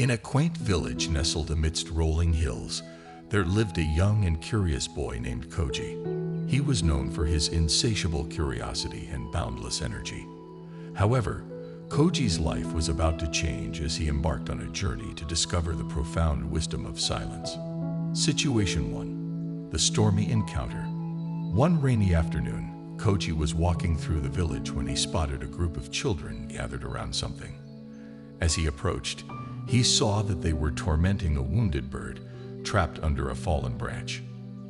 In a quaint village nestled amidst rolling hills, there lived a young and curious boy named Koji. He was known for his insatiable curiosity and boundless energy. However, Koji's life was about to change as he embarked on a journey to discover the profound wisdom of silence. Situation 1. The Stormy Encounter. One rainy afternoon, Koji was walking through the village when he spotted a group of children gathered around something. As he approached, he saw that they were tormenting a wounded bird trapped under a fallen branch.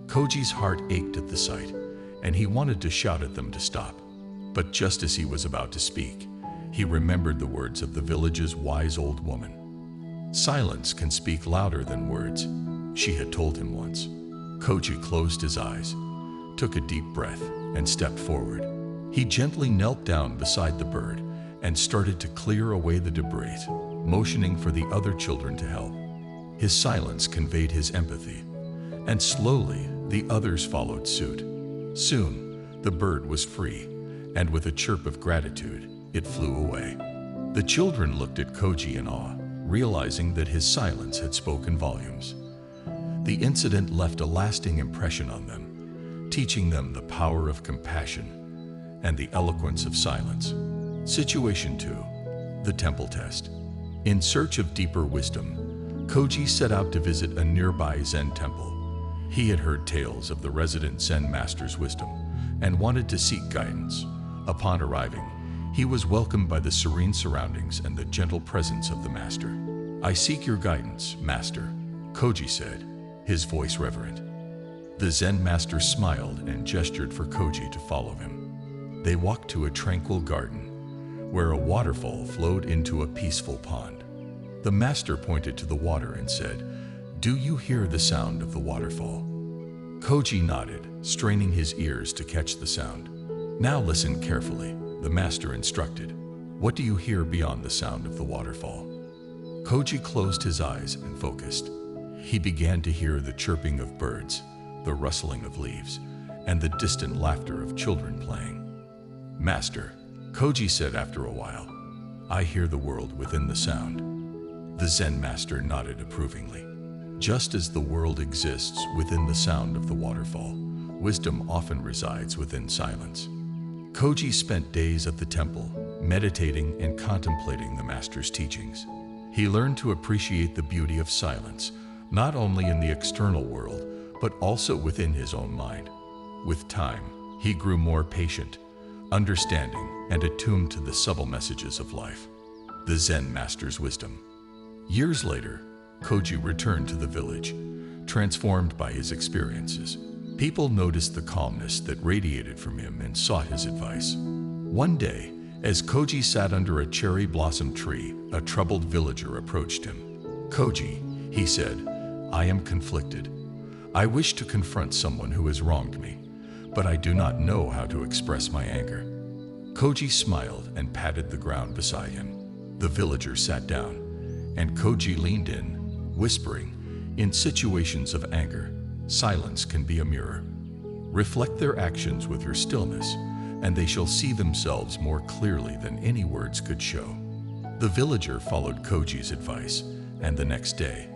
Koji's heart ached at the sight, and he wanted to shout at them to stop. But just as he was about to speak, he remembered the words of the village's wise old woman. "Silence can speak louder than words," she had told him once. Koji closed his eyes, took a deep breath, and stepped forward. He gently knelt down beside the bird and started to clear away the debris, motioning for the other children to help. His silence conveyed his empathy, and slowly the others followed suit. Soon, the bird was free, and with a chirp of gratitude, it flew away. The children looked at Koji in awe, realizing that his silence had spoken volumes. The incident left a lasting impression on them, teaching them the power of compassion and the eloquence of silence. Situation 2. The Temple Test. In search of deeper wisdom, Koji set out to visit a nearby Zen temple. He had heard tales of the resident Zen master's wisdom and wanted to seek guidance. Upon arriving, he was welcomed by the serene surroundings and the gentle presence of the master. "I seek your guidance, master," Koji said, his voice reverent. The Zen master smiled and gestured for Koji to follow him. They walked to a tranquil garden, where a waterfall flowed into a peaceful pond. The master pointed to the water and said, "Do you hear the sound of the waterfall?" Koji nodded, straining his ears to catch the sound. "Now listen carefully," the master instructed. "What do you hear beyond the sound of the waterfall?" Koji closed his eyes and focused. He began to hear the chirping of birds, the rustling of leaves, and the distant laughter of children playing. "Master," Koji said after a while, "I hear the world within the sound." The Zen master nodded approvingly. Just as the world exists within the sound of the waterfall, wisdom often resides within silence. Koji spent days at the temple, meditating and contemplating the master's teachings. He learned to appreciate the beauty of silence, not only in the external world, but also within his own mind. With time, he grew more patient, understanding, and attuned to the subtle messages of life. The Zen master's wisdom. Years later, Koji returned to the village, transformed by his experiences. People noticed the calmness that radiated from him and sought his advice. One day, as Koji sat under a cherry blossom tree, a troubled villager approached him. "Koji," he said, "I am conflicted. I wish to confront someone who has wronged me, but I do not know how to express my anger." Koji smiled and patted the ground beside him. The villager sat down, and Koji leaned in, whispering, "In situations of anger, silence can be a mirror. Reflect their actions with your stillness, and they shall see themselves more clearly than any words could show." The villager followed Koji's advice, and the next day,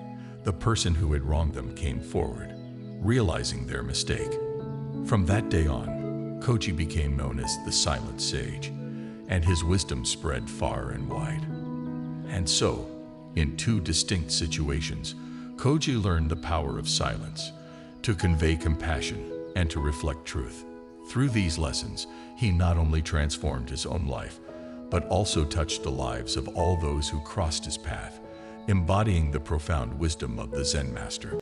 the person who had wronged them came forward, realizing their mistake. From that day on, Koji became known as the Silent Sage, and his wisdom spread far and wide. And so, in two distinct situations, Koji learned the power of silence, to convey compassion and to reflect truth. Through these lessons, he not only transformed his own life, but also touched the lives of all those who crossed his path, embodying the profound wisdom of the Zen master.